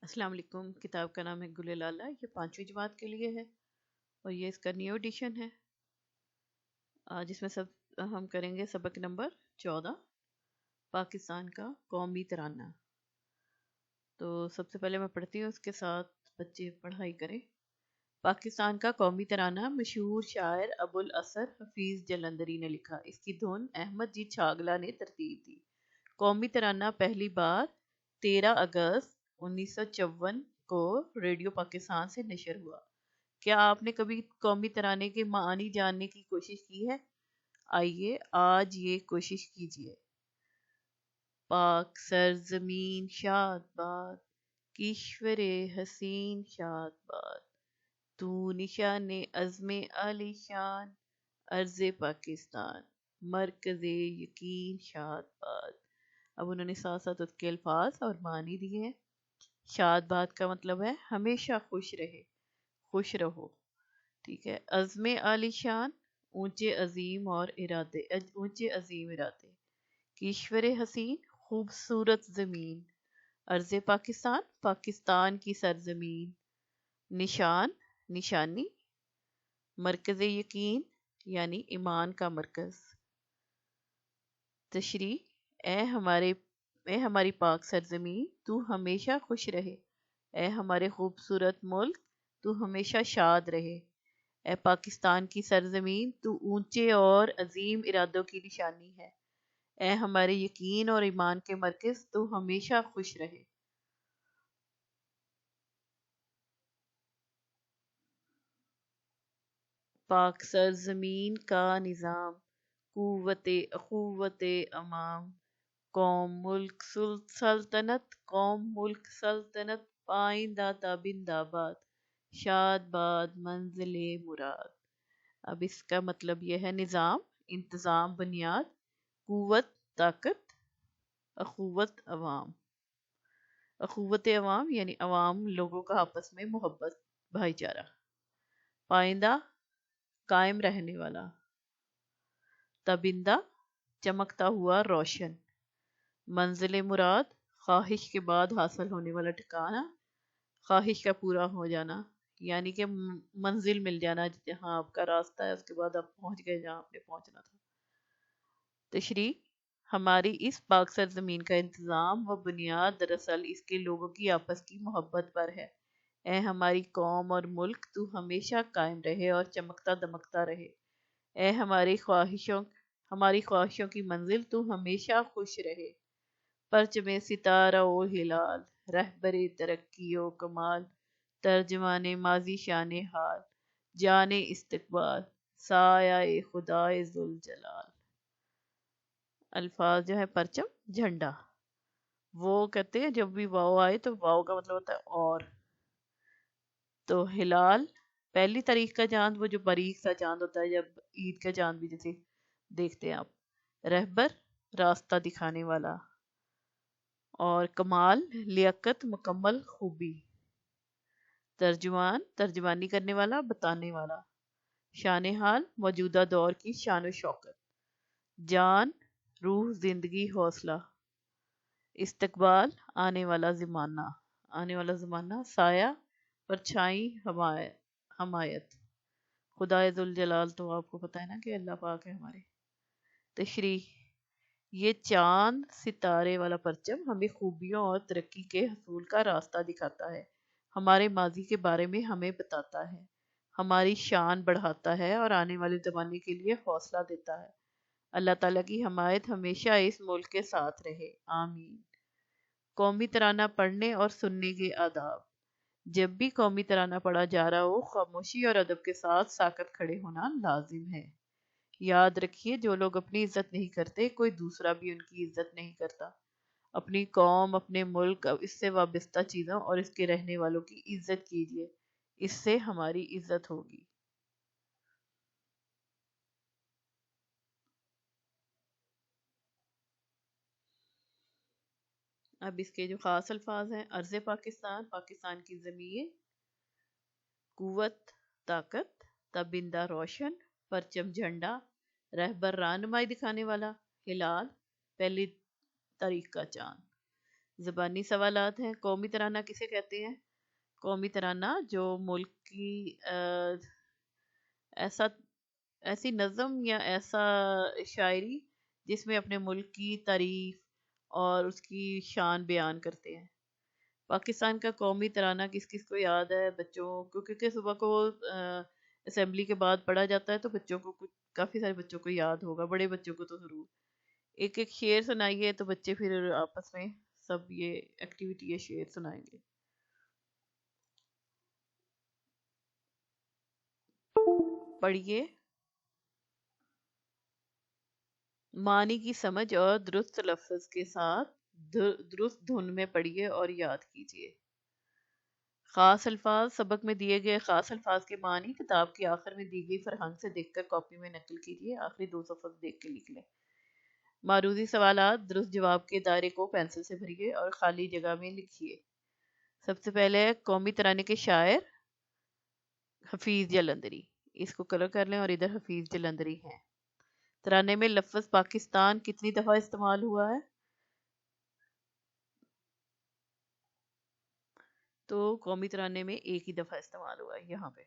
السلام علیکم۔ کتاب کا نام ہے گل لالہ، یہ 5ویں جماعت کے لیے ہے اور یہ اس کا نیو ایڈیشن ہے جس میں ہم کریں گے سبق نمبر 14، پاکستان کا قومی ترانہ۔ تو سب سے پہلے میں پڑھتی ہوں، اس کے ساتھ بچے پڑھائی کریں۔ پاکستان کا قومی ترانہ مشہور شاعر ابو الاثر حفیظ جلندری نے لکھا، اس کی دھن احمد جی چھاگلا نے ترتیب دی۔ قومی ترانہ پہلی بار 13 اگست 1954 کو ریڈیو پاکستان سے نشر ہوا۔ کیا آپ نے کبھی قومی ترانے کے معانی جاننے کی کوشش کی ہے؟ آئیے آج یہ کوشش کیجیے۔ پاک سرزمین شاد باد، کشور حسین شاد باد، تو نشان عزم عالی شان، ارض پاکستان مرکز یقین شاد باد۔ اب انہوں نے ساتھ ساتھ اس کے الفاظ اور معنی دیے ہیں۔ شاد باد کا مطلب ہے ہمیشہ خوش رہے، خوش رہو، ٹھیک ہے۔ عزم عالی شان، اونچے عظیم ارادے۔ کشور حسین، خوبصورت زمین۔ ارض پاکستان، پاکستان کی سرزمین۔ نشان، نشانی۔ مرکز یقین یعنی ایمان کا مرکز۔ تشریح، اے ہماری پاک سرزمین تو ہمیشہ خوش رہے، اے ہمارے خوبصورت ملک تو ہمیشہ شاد رہے، اے پاکستان کی سرزمین تو اونچے اور عظیم ارادوں کی نشانی ہے، اے ہمارے یقین اور ایمان کے مرکز تو ہمیشہ خوش رہے۔ پاک سرزمین کا نظام، قوت اخوت امام، قوم ملک سلطنت، قوم ملک سلطنت، پائندہ تابند آباد، شاد باد منزل مراد۔ اب اس کا مطلب یہ ہے نظام، انتظام، بنیاد، قوت طاقت، اخوت عوام۔ اخوت عوام یعنی عوام لوگوں کا آپس میں محبت، بھائی چارہ۔ پائندہ قائم رہنے والا، تابندہ چمکتا ہوا روشن۔ منزل مراد خواہش کے بعد حاصل ہونے والا ٹھکانہ، خواہش کا پورا ہو جانا یعنی کہ منزل مل جانا، جہاں آپ کا راستہ ہے اس کے بعد آپ پہنچ گئے جہاں آپ نے پہنچنا تھا۔ تشریح، ہماری اس پاک سرزمین کا انتظام و بنیاد دراصل اس کے لوگوں کی آپس کی محبت پر ہے۔ اے ہماری قوم اور ملک تو ہمیشہ قائم رہے اور چمکتا دمکتا رہے، اے ہماری خواہشوں کی منزل تو ہمیشہ خوش رہے۔ پرچم ستارہ و ہلال، رہبر ترقی و کمال، ترجمان ماضی شان حال، جان استقبال، سایہ خدائے ذوالجلال۔ الفاظ جو ہے پرچم، جھنڈا، وہ کہتے ہیں جب بھی واو آئے تو واو کا مطلب ہوتا ہے اور۔ تو ہلال پہلی تاریخ کا چاند، وہ جو باریک سا چاند ہوتا ہے، جب عید کا چاند بھی جیسے دیکھتے ہیں آپ۔ رہبر راستہ دکھانے والا، اور کمال لیاقت مکمل خوبی۔ ترجمان ترجمانی کرنے والا، بتانے والا۔ شان حال موجودہ دور کی شان و شوکت۔ جان روح، زندگی، حوصلہ۔ استقبال آنے والا زمانہ، آنے والا زمانہ۔ سایہ پرچھائی، حمایت۔ خدائے ذوالجلال تو آپ کو پتہ ہے نا کہ اللہ پاک ہے ہمارے۔ تشریح، یہ چاند ستارے والا پرچم ہمیں خوبیوں اور ترقی کے حصول کا راستہ دکھاتا ہے، ہمارے ماضی کے بارے میں ہمیں بتاتا ہے، ہماری شان بڑھاتا ہے اور آنے والے زمانے کے لیے حوصلہ دیتا ہے۔ اللہ تعالیٰ کی حمایت ہمیشہ اس ملک کے ساتھ رہے، آمین۔ قومی ترانہ پڑھنے اور سننے کے آداب۔ جب بھی قومی ترانہ پڑھا جا رہا ہو، خاموشی اور ادب کے ساتھ ساکت کھڑے ہونا لازم ہے۔ یاد رکھیے، جو لوگ اپنی عزت نہیں کرتے، کوئی دوسرا بھی ان کی عزت نہیں کرتا۔ اپنی قوم، اپنے ملک، اس سے وابستہ چیزوں اور اس کے رہنے والوں کی عزت کیجیے، اس سے ہماری عزت ہوگی۔ اب اس کے جو خاص الفاظ ہیں، ارض پاکستان، پاکستان کی زمین۔ قوت طاقت، تابندہ روشن، پرچم جھنڈا، رہبر رہنمائی دکھانے والا، ہلال پہلی تاریخ کا چاند۔ زبانی سوالات ہیں. قومی ترانہ کسے کہتے ہیں؟ قومی ترانہ جو ملک کی ایسا ایسی نظم یا ایسا شاعری جس میں اپنے ملک کی تعریف اور اس کی شان بیان کرتے ہیں. پاکستان کا قومی ترانہ کس کس کو یاد ہے بچوں کو؟ کیونکہ صبح کو اسمبلی کے بعد پڑھا جاتا ہے تو بچوں کو کافی سارے بچوں کو یاد ہوگا، بڑے بچوں کو تو ضرور. ایک ایک شعر سنائیے تو بچے پھر آپس میں سب یہ ایکٹیویٹی یا شعر سنائیں گے. پڑھیے. معنی کی سمجھ اور درست لفظ کے ساتھ درست دھن میں پڑھیے اور یاد کیجیے. خاص الفاظ. سبق میں دیے گئے خاص الفاظ کے معنی کتاب کے آخر میں دی گئی فرہنگ سے دیکھ کر کاپی میں نقل کیجیے. آخری 2 صفحے دیکھ کے لکھ لیں. معروضی سوالات. درست جواب کے دائرے کو پینسل سے بھریے اور خالی جگہ میں لکھیے. سب سے پہلے قومی ترانے کے شاعر حفیظ جلندری. اس کو کلر کر لیں اور ادھر حفیظ جلندری ہیں. ترانے میں لفظ پاکستان کتنی دفعہ استعمال ہوا ہے؟ تو قومی ترانے میں ایک ہی دفعہ استعمال ہوا ہے یہاں پہ.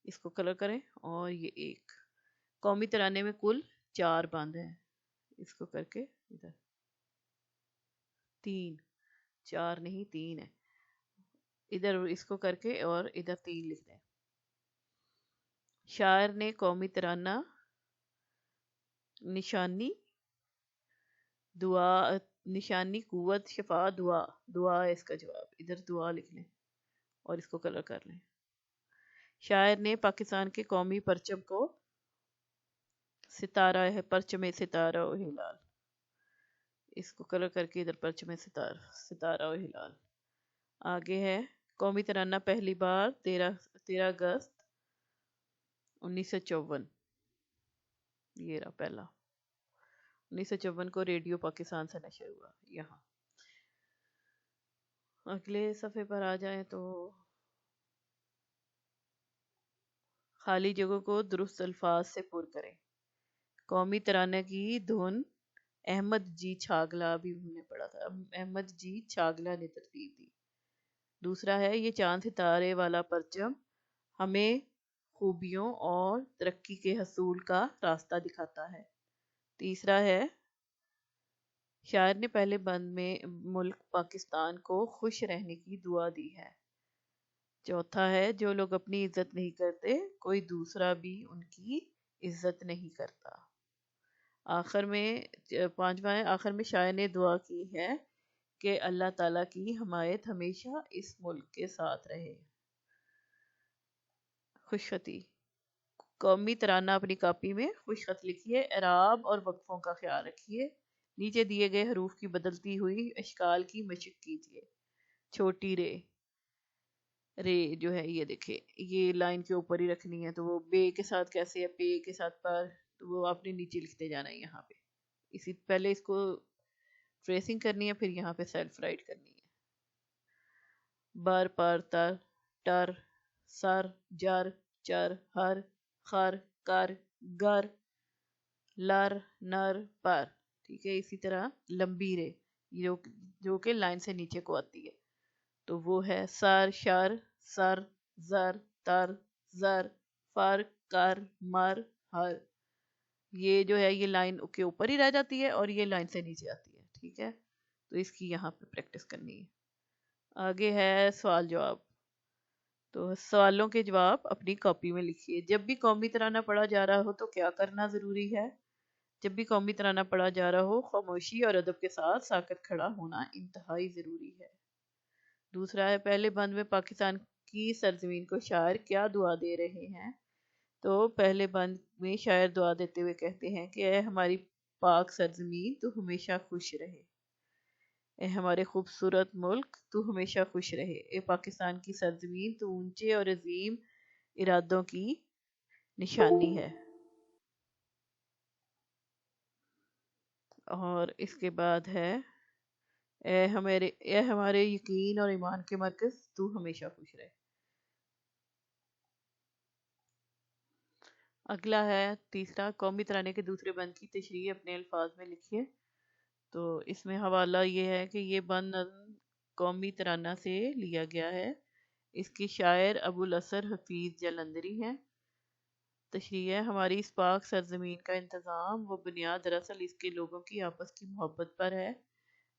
اس کو کلر کریں اور یہ ایک. قومی ترانے میں کل 4 بند ہیں. اس کو کر کے ادھر 3، 4 نہیں 3 ہے. ادھر اس کو کر کے اور ادھر 3 لکھ دیں. شاعر نے قومی ترانہ نشانی دعا، نشانی قوت شفا دعا، دعا ہے اس کا جواب. ادھر دعا لکھ لیں اور اس کو کلر کر لیں. شاعر نے پاکستان کے قومی پرچم کو ستارہ ہے، پرچم ستارہ و ہلال. اس کو کلر کر کے ادھر پرچم ستارہ و ہلال. آگے ہے قومی ترانہ پہلی بار 13 اگست 1954. یہ رہا پہلا. 1954 کو ریڈیو پاکستان سے نشر ہوا. یہاں اگلے صفحے پر آ جائیں تو خالی جگہوں کو درست الفاظ سے پر کریں. قومی ترانہ کی دھن احمد جی چھاگلا بھی ہم نے پڑھا تھا. احمد جی چھاگلا نے ترتیب دی. دوسرا ہے یہ چاند ستارے والا پرچم ہمیں خوبیوں اور ترقی کے حصول کا راستہ دکھاتا ہے. تیسرا ہے شاعر نے پہلے بند میں ملک پاکستان کو خوش رہنے کی دعا دی ہے. چوتھا ہے جو لوگ اپنی عزت نہیں کرتے کوئی دوسرا بھی ان کی عزت نہیں کرتا. آخر میں 5واں ہے آخر میں شاعر نے دعا کی ہے کہ اللہ تعالیٰ کی حمایت ہمیشہ اس ملک کے ساتھ رہے. خوش خطی. قومی ترانہ اپنی کاپی میں خوش خط لکھیے. اعراب اور وقفوں کا خیال رکھیے. نیچے دیے گئے حروف کی بدلتی ہوئی اشکال کی مشق کیجیے. چھوٹی رے، رے جو ہے یہ دیکھیں یہ لائن کے اوپر ہی رکھنی ہے تو وہ بے کے ساتھ کیسے ہے، پے کے ساتھ پر، تو وہ آپ نے نیچے لکھتے جانا ہے یہاں پہ. اسی پہلے اس کو ٹریسنگ کرنی ہے پھر یہاں پہ سیلف رائٹ کرنی ہے. بر پر تر ٹر سر جر چر ہر خر کر گر لر نر پر. ٹھیک ہے. اسی طرح لمبی رے جو کہ لائن سے نیچے کو آتی ہے تو وہ ہے سر شر سر زر تر زر فر کر مر ہر. یہ جو ہے یہ لائن کے اوپر ہی رہ جاتی ہے اور یہ لائن سے نیچے آتی ہے. ٹھیک ہے. تو اس کی یہاں پہ پریکٹس کرنی ہے. آگے ہے سوال جواب. تو سوالوں کے جواب اپنی کاپی میں لکھیے. جب بھی قومی ترانہ پڑھا جا رہا ہو تو کیا کرنا ضروری ہے؟ جب بھی قومی ترانہ پڑھا جا رہا ہو خاموشی اور ادب کے ساتھ ساکت کھڑا ہونا انتہائی ضروری ہے. دوسرا ہے پہلے بند میں پاکستان کی سرزمین کو شاعر کیا دعا دے رہے ہیں؟ تو پہلے بند میں شاعر دعا دیتے ہوئے کہتے ہیں کہ اے ہماری پاک سرزمین تو ہمیشہ خوش رہے. اے ہمارے خوبصورت ملک تو ہمیشہ خوش رہے. اے پاکستان کی سرزمین تو اونچے اور عظیم ارادوں کی نشانی ہے. اور اس کے بعد ہے اے ہمارے یقین اور ایمان کے مرکز تو ہمیشہ خوش رہے. اگلا ہے تیسرا قومی ترانے کے دوسرے بند کی تشریح اپنے الفاظ میں لکھیے. تو اس میں حوالہ یہ ہے کہ یہ بند نظم قومی ترانہ سے لیا گیا ہے. اس کی شاعر ابو الاسر حفیظ جلندری ہیں. تشریح ہے: ہماری اس پاک سرزمین کا انتظام و بنیاد دراصل اس کے لوگوں کی آپس کی محبت پر ہے.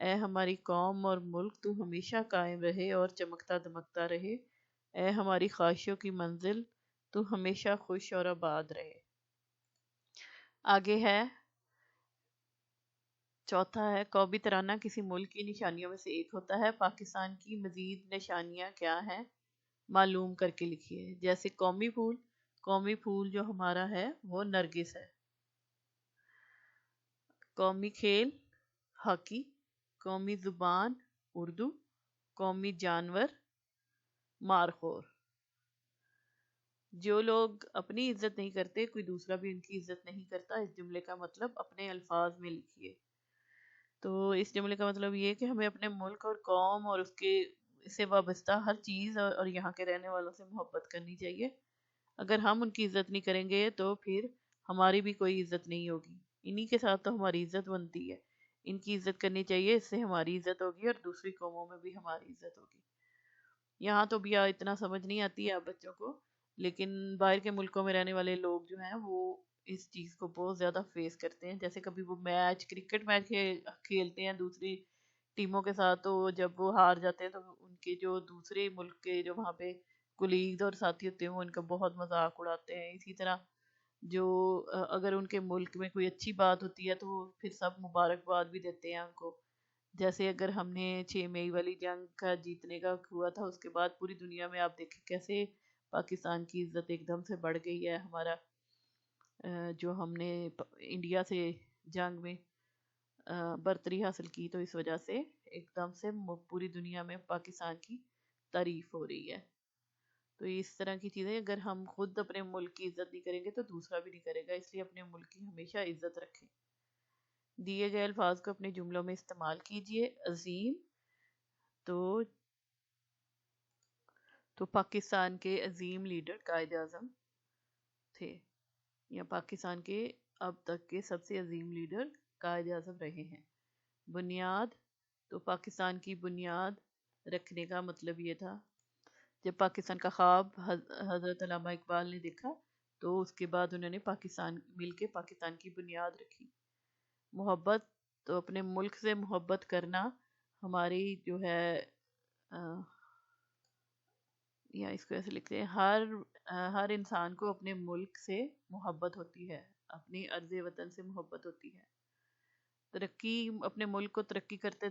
اے ہماری قوم اور ملک، تو ہمیشہ قائم رہے اور چمکتا دمکتا رہے. اے ہماری خواہشوں کی منزل، تو ہمیشہ خوش اور آباد رہے. آگے ہے چوتھا ہے قومی ترانہ کسی ملک کی نشانیوں میں سے ایک ہوتا ہے. پاکستان کی مزید نشانیاں کیا ہیں معلوم کر کے لکھیے. جیسے قومی پھول جو ہمارا ہے وہ نرگس ہے. قومی کھیل ہاکی. قومی زبان اردو. قومی جانور مارخور. جو لوگ اپنی عزت نہیں کرتے کوئی دوسرا بھی ان کی عزت نہیں کرتا. اس جملے کا مطلب اپنے الفاظ میں لکھیے. تو اس جملے کا مطلب یہ ہے کہ ہمیں اپنے ملک اور قوم اور اس سے وابستہ ہر چیز اور یہاں کے رہنے والوں سے محبت کرنی چاہیے. اگر ہم ان کی عزت نہیں کریں گے تو پھر ہماری بھی کوئی عزت نہیں ہوگی. انہی کے ساتھ تو ہماری عزت بنتی ہے. ان کی عزت کرنی چاہیے، اس سے ہماری عزت ہوگی اور دوسری قوموں میں بھی ہماری عزت ہوگی. یہاں تو بھی اتنا سمجھ نہیں آتی ہے آپ بچوں کو، لیکن باہر کے ملکوں میں رہنے والے لوگ جو ہیں وہ اس چیز کو بہت زیادہ فیس کرتے ہیں. جیسے کبھی وہ کرکٹ میچ کھیلتے ہیں دوسری ٹیموں کے ساتھ، تو جب وہ ہار جاتے ہیں تو ان کے جو دوسرے ملک کے جو وہاں پہ کولیگز اور ساتھی ہوتے ہیں وہ ان کا بہت مذاق اڑاتے ہیں. اسی طرح جو اگر ان کے ملک میں کوئی اچھی بات ہوتی ہے تو وہ پھر سب مبارکباد بھی دیتے ہیں ان کو. جیسے اگر ہم نے 6 مئی والی جنگ کا جیتنے کا ہوا تھا، اس کے بعد پوری دنیا میں آپ دیکھیں کیسے پاکستان کی عزت ایک دم سے بڑھ گئی ہے. ہمارا جو ہم نے انڈیا سے جنگ میں برتری حاصل کی، تو اس وجہ سے ایک دم سے پوری دنیا میں پاکستان کی تعریف ہو رہی ہے. تو اس طرح کی چیزیں اگر ہم خود اپنے ملک کی عزت نہیں کریں گے تو دوسرا بھی نہیں کرے گا. اس لیے اپنے ملک کی ہمیشہ عزت رکھیں. دیے گئے الفاظ کو اپنے جملوں میں استعمال کیجیے. عظیم تو پاکستان کے عظیم لیڈر قائد اعظم تھے، یا پاکستان کے اب تک کے سب سے عظیم لیڈر قائد اعظم رہے ہیں. بنیاد تو پاکستان کی بنیاد رکھنے کا مطلب یہ تھا، جب پاکستان کا خواب حضرت علامہ اقبال نے دیکھا تو اس کے بعد انہوں نے مل کے پاکستان کی بنیاد رکھی. محبت تو اپنے ملک سے محبت کرنا ہماری جو ہے یا اس کو ایسے لکھتے ہیں، ہر انسان کو اپنے ملک سے محبت ہوتی ہے، اپنی ارض وطن سے محبت ہوتی ہے. اپنے ملک کو ترقی کرتے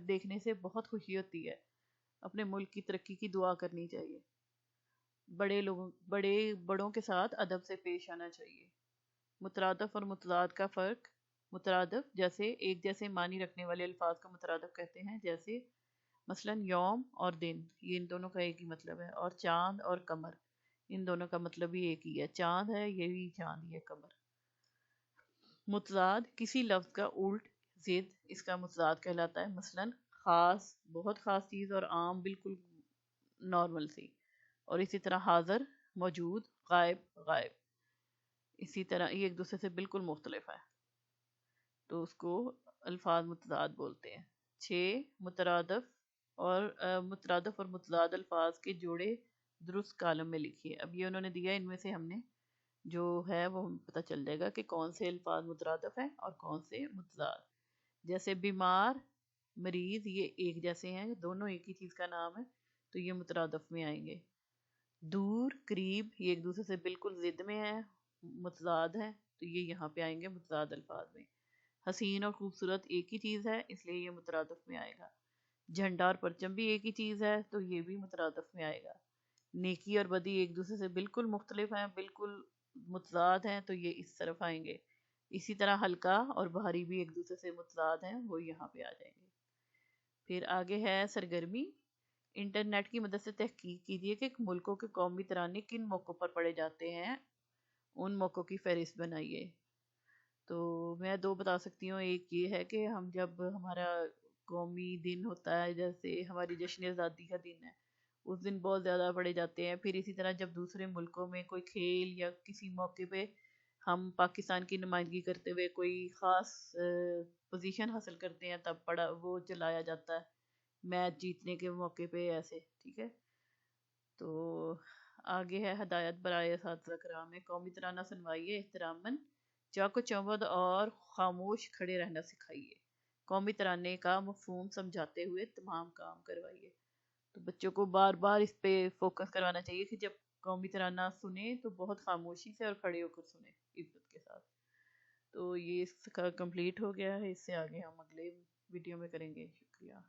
دیکھنے سے بہت خوشی ہوتی ہے. اپنے ملک کی ترقی کی دعا کرنی چاہیے. بڑوں کے ساتھ ادب سے پیش آنا چاہیے. مترادف اور متضاد کا فرق. مترادف جیسے ایک جیسے معنی رکھنے والے الفاظ کو مترادف کہتے ہیں. جیسے مثلا یوم اور دن، یہ ان دونوں کا ایک ہی مطلب ہے. اور چاند اور قمر، ان دونوں کا مطلب بھی ایک ہی ہے. چاند ہے یہ بھی چاند، یہ قمر. متضاد کسی لفظ کا الٹ، ضد، اس کا متضاد کہلاتا ہے. مثلا خاص بہت خاص چیز اور عام بالکل نارمل سی. اور اسی طرح حاضر موجود، غائب غائب. اسی طرح یہ ایک دوسرے سے بالکل مختلف ہے، تو اس کو الفاظ متضاد بولتے ہیں. 6 مترادف اور متضاد الفاظ کے جوڑے درست کالم میں لکھیے. اب یہ انہوں نے دیا، ان میں سے ہم نے جو ہے وہ پتہ چل جائے گا کہ کون سے الفاظ مترادف ہیں اور کون سے متضاد. جیسے بیمار، مریض، یہ ایک جیسے ہیں، دونوں ایک ہی چیز کا نام ہے، تو یہ مترادف میں آئیں گے. دور، قریب، یہ ایک دوسرے سے بالکل ضد میں ہیں، متضاد ہیں، تو یہ یہاں پہ آئیں گے متضاد الفاظ میں. حسین اور خوبصورت ایک ہی چیز ہے، اس لیے یہ مترادف میں آئے گا. جھنڈا اور پرچم بھی ایک ہی چیز ہے، تو یہ بھی مترادف میں آئے گا. نیکی اور بدی ایک دوسرے سے بالکل مختلف ہیں، بالکل متضاد ہیں، تو یہ اس طرف آئیں گے. اسی طرح ہلکا اور بھاری بھی ایک دوسرے سے متضاد ہیں، وہ یہاں پہ آ جائیں گے. پھر آگے ہے سرگرمی. انٹرنیٹ کی مدد سے تحقیق کیجیے کہ ملکوں کے قومی ترانے کن موقعوں پر پڑھے جاتے ہیں، ان موقعوں کی فہرست بنائیے. تو میں 2 بتا سکتی ہوں. ایک یہ ہے کہ ہم جب ہمارا قومی دن ہوتا ہے، جیسے ہماری جشن آزادی کا دن ہے، اس دن بہت زیادہ پڑھے جاتے ہیں. پھر اسی طرح جب دوسرے ملکوں میں کوئی کھیل یا کسی موقع پہ ہم پاکستان کی نمائندگی کرتے ہوئے کوئی خاص پوزیشن حاصل کرتے ہیں تب پڑا وہ چلایا جاتا ہے میچ جیتنے کے موقع پہ ایسے، ٹھیک ہے. تو آگے ہے ہدایت برائے اساتذہ کرام میں قومی ترانہ سنوائیے احتراماً، چاق و چوبند اور خاموش کھڑے رہنا سکھائیے، قومی ترانے کا مفہوم سمجھاتے ہوئے تمام کام کروائیے. تو بچوں کو بار بار اس پہ فوکس کروانا چاہیے کہ جب قومی ترانہ سنیں تو بہت خاموشی سے اور کھڑے ہو کر سنیں عزت کے ساتھ. تو یہ اس کا کمپلیٹ ہو گیا ہے، اس سے آگے ہم اگلے ویڈیو میں کریں گے. شکریہ.